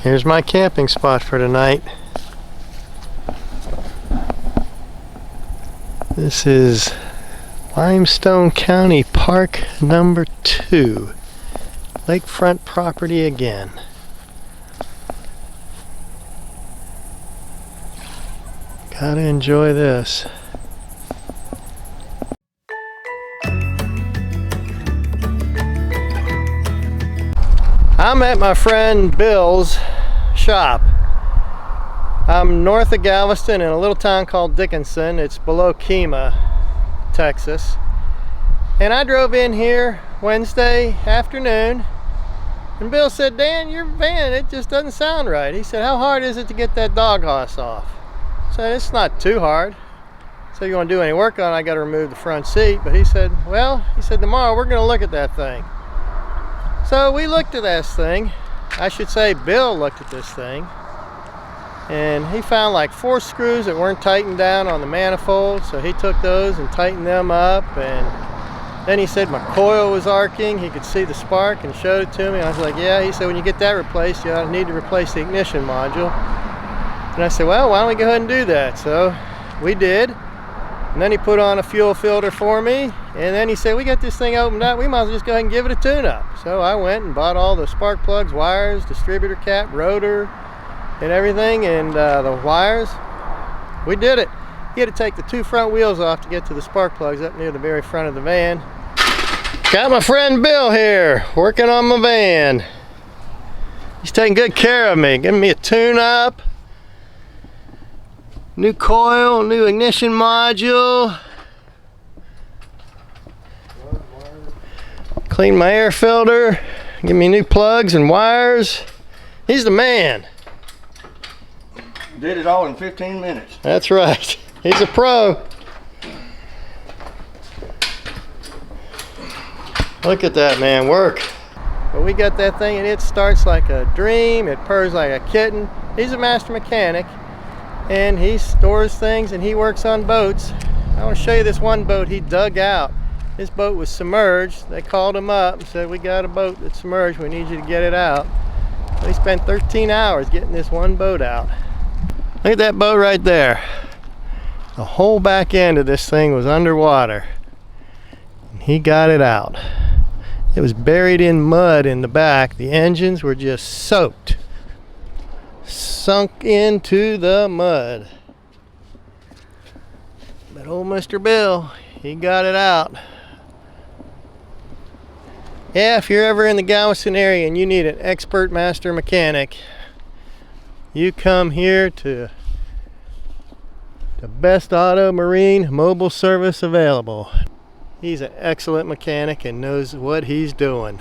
Here's my camping spot for tonight. This is Limestone County Park number 2. Lakefront property again. Gotta enjoy this. I'm at my friend Bill's shop. I'm north of Galveston in a little town called Dickinson. It's below Kemah, Texas. And I drove in here Wednesday afternoon, and Bill said, "Dan, your van, it just doesn't sound right." He said, "How hard is it to get that doghouse off?" I said, "It's not too hard." So you want to do any work on it, I got to remove the front seat. But he said, tomorrow we're going to look at that thing. So we looked at this thing. I should say Bill looked at this thing. And he found like 4 screws that weren't tightened down on the manifold. So he took those and tightened them up. And then he said my coil was arcing. He could see the spark and showed it to me. I was like, yeah. He said, when you get that replaced, you need to replace the ignition module. And I said, well, why don't we go ahead and do that? So we did. And then he put on a fuel filter for me. And then he said, we got this thing opened up. We might as well just go ahead and give it a tune-up. So I went and bought all the spark plugs, wires, distributor cap, rotor, and everything. And the wires, we did it. He had to take the 2 front wheels off to get to the spark plugs up near the very front of the van. Got my friend Bill here, working on my van. He's taking good care of me, giving me a tune-up. New coil, new ignition module. Clean my air filter. Give me new plugs and wires. He's the man. Did it all in 15 minutes. That's right. He's a pro. Look at that man work. But we got that thing and it starts like a dream. It purrs like a kitten. He's a master mechanic. And he stores things and he works on boats. I want to show you this one boat he dug out. This boat was submerged. They called him up and said, we got a boat that's submerged, we need you to get it out. So he spent 13 hours getting this one boat out. Look at that boat right there. The whole back end of this thing was underwater. And he got it out. It was buried in mud in the back. The engines were just soaked. Sunk into the mud. But old Mr. Bill, he got it out. Yeah, if you're ever in the Galveston area and you need an expert master mechanic, you come here to the best auto marine mobile service available. He's an excellent mechanic and knows what he's doing.